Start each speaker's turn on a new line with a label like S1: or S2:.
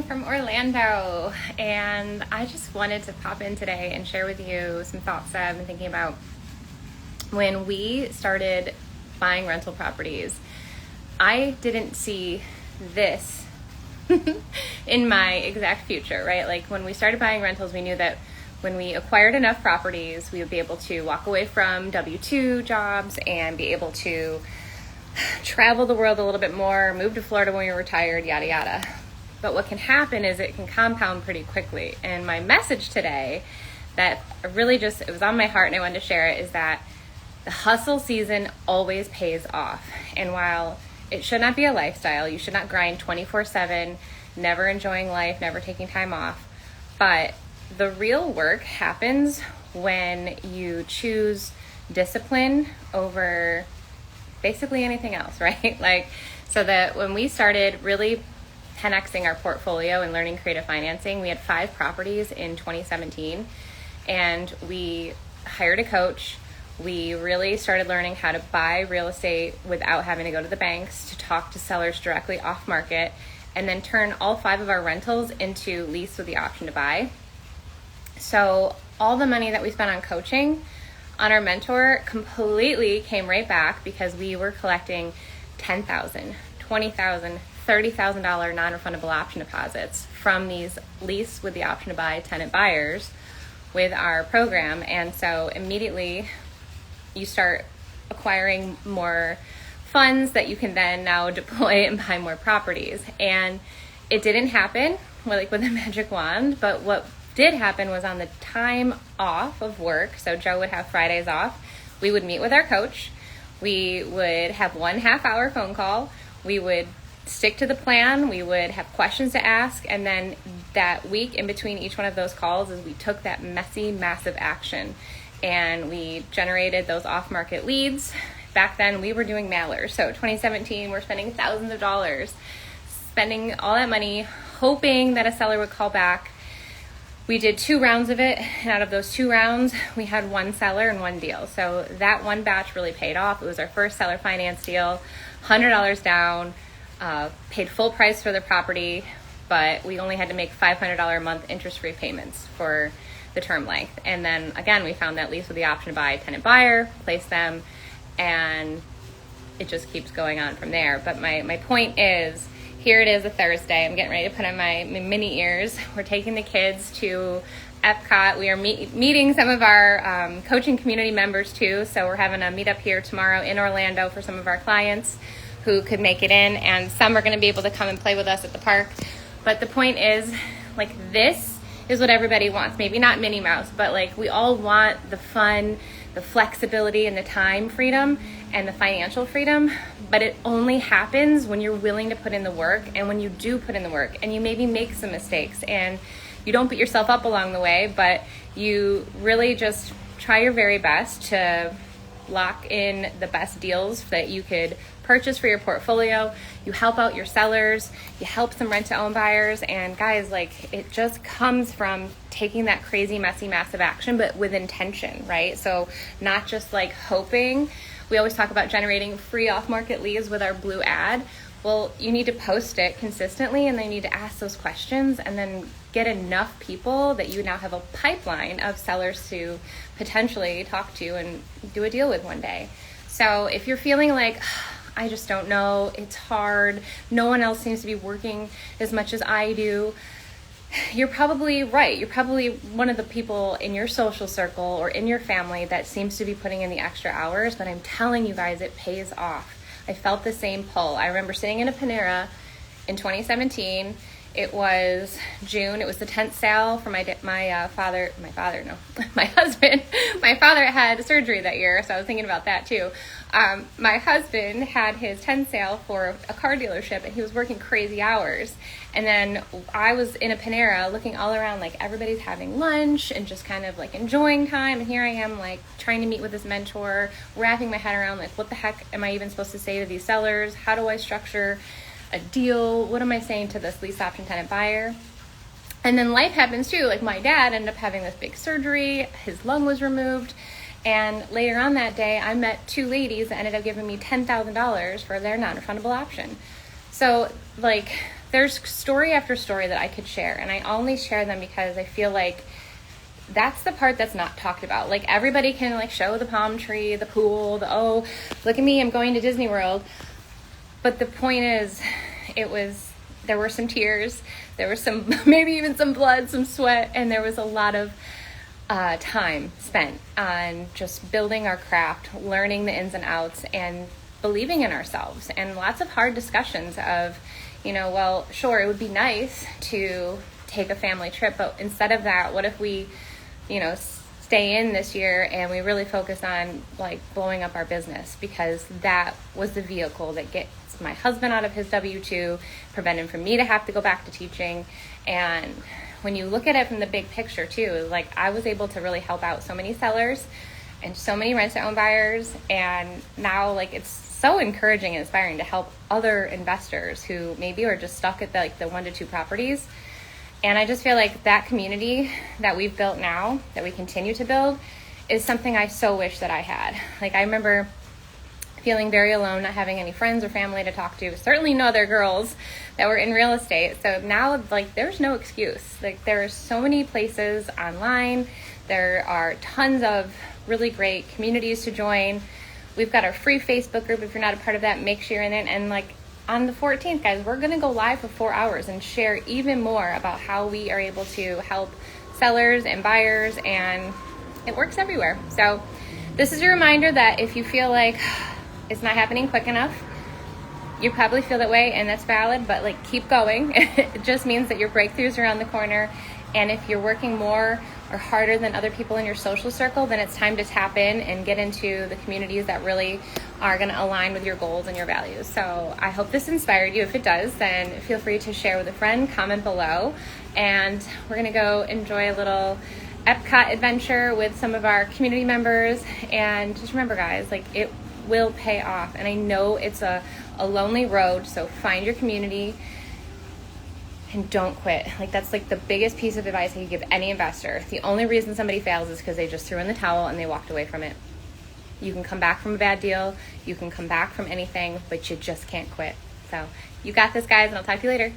S1: from Orlando, and I just wanted to pop in today and share with you some thoughts that I've been thinking about. When we started buying rental properties, I didn't see this in my exact future, right? Like when we started buying rentals, we knew that when we acquired enough properties, we would be able to walk away from W-2 jobs and be able to travel the world a little bit more, move to Florida when you're retired, yada, yada. But what can happen is it can compound pretty quickly. And my message today that really it was on my heart and I wanted to share it, is that the hustle season always pays off. And while it should not be a lifestyle, you should not grind 24/7, never enjoying life, never taking time off. But the real work happens when you choose discipline over basically anything else, right? Like, so that when we started really 10xing our portfolio and learning creative financing, we had 5 properties in 2017, and we hired a coach. We really started learning how to buy real estate without having to go to the banks, to talk to sellers directly off market, and then turn all 5 of our rentals into lease with the option to buy. So all the money that we spent on coaching on our mentor completely came right back, because we were collecting $10,000, $20,000, $30,000 non-refundable option deposits from these lease with the option to buy tenant buyers with our program. And so immediately you start acquiring more funds that you can then now deploy and buy more properties. And it didn't happen with a magic wand, but what did happen was on the time off of work, so Joe would have Fridays off, we would meet with our coach, we would have 1 half-hour phone call, we would stick to the plan, we would have questions to ask, and then that week in between each one of those calls is we took that messy, massive action, and we generated those off-market leads. Back then we were doing mailers, so 2017 we're spending thousands of dollars, spending all that money, hoping that a seller would call back. We did 2 rounds of it, and out of those 2 rounds, we had 1 seller and 1 deal. So that one batch really paid off. It was our first seller finance deal, $100 down, paid full price for the property, but we only had to make $500 a month interest-free payments for the term length. And then again, we found that lease with the option to buy tenant buyer, place them, and it just keeps going on from there. But my point is, here it is, a Thursday. I'm getting ready to put on my mini ears. We're taking the kids to EPCOT. We are meeting some of our coaching community members too. So we're having a meetup here tomorrow in Orlando for some of our clients who could make it in, and some are going to be able to come and play with us at the park. But the point is, this is what everybody wants. Maybe not Minnie Mouse, but we all want the fun, the flexibility, and the time freedom and the financial freedom. But it only happens when you're willing to put in the work, and when you do put in the work and you maybe make some mistakes and you don't beat yourself up along the way, but you really just try your very best to lock in the best deals that you could purchase for your portfolio. You help out your sellers, you help some rent-to-own buyers, and guys, it just comes from taking that crazy, messy, massive action, but with intention, right? So not just hoping. We always talk about generating free off-market leads with our blue ad. Well, you need to post it consistently, and then you need to ask those questions, and then get enough people that you now have a pipeline of sellers to potentially talk to and do a deal with one day. So if you're feeling I just don't know, it's hard, no one else seems to be working as much as I do, you're probably right. You're probably one of the people in your social circle or in your family that seems to be putting in the extra hours, but I'm telling you guys, it pays off. I felt the same pull. I remember sitting in a Panera in 2017. It was June. It was the 10th sale for my husband. My father had surgery that year, so I was thinking about that too. My husband had his 10th sale for a car dealership, and he was working crazy hours. And then I was in a Panera looking all around, everybody's having lunch and just kind of enjoying time. And here I am trying to meet with this mentor, wrapping my head around what the heck am I even supposed to say to these sellers? How do I structure a deal? What am I saying to this lease option tenant buyer? And then life happens too. My dad ended up having this big surgery. His lung was removed. And later on that day, I met 2 ladies that ended up giving me $10,000 for their non-refundable option. So there's story after story that I could share, and I only share them because I feel like that's the part that's not talked about. Like, everybody can like show the palm tree, the pool, the, oh, look at me, I'm going to Disney World. But the point is, there were some tears, there was some, maybe even some blood, some sweat, and there was a lot of time spent on just building our craft, learning the ins and outs, and believing in ourselves, and lots of hard discussions of, well, sure, it would be nice to take a family trip, but instead of that, what if we, stay in this year and we really focus on like blowing up our business, because that was the vehicle that gets my husband out of his W-2, preventing from me to have to go back to teaching. And when you look at it from the big picture too, like, I was able to really help out so many sellers and so many rent-to-own buyers, and now like it's so encouraging and inspiring to help other investors who maybe are just stuck at the 1 to 2 properties. And I just feel like that community that we've built now, that we continue to build, is something I so wish that I had. Like, I remember feeling very alone, not having any friends or family to talk to, certainly no other girls that were in real estate. So now, like, there's no excuse. Like, there are so many places online. There are tons of really great communities to join. We've got our free Facebook group. If you're not a part of that, make sure you're in it. And like, on the 14th, guys, we're going to go live for 4 hours and share even more about how we are able to help sellers and buyers, and it works everywhere. So this is your reminder that if you feel like it's not happening quick enough, you probably feel that way, and that's valid, but like, keep going. It just means that your breakthroughs are around the corner. And if you're working more or harder than other people in your social circle, then it's time to tap in and get into the communities that really are going to align with your goals and your values. So I hope this inspired you. If it does, then feel free to share with a friend, comment below, and we're going to go enjoy a little EPCOT adventure with some of our community members. And just remember, guys, like, it will pay off. And I know it's a lonely road, so find your community. And don't quit. Like, that's like the biggest piece of advice I could give any investor. The only reason somebody fails is because they just threw in the towel and they walked away from it. You can come back from a bad deal. You can come back from anything, but you just can't quit. So you got this, guys, and I'll talk to you later.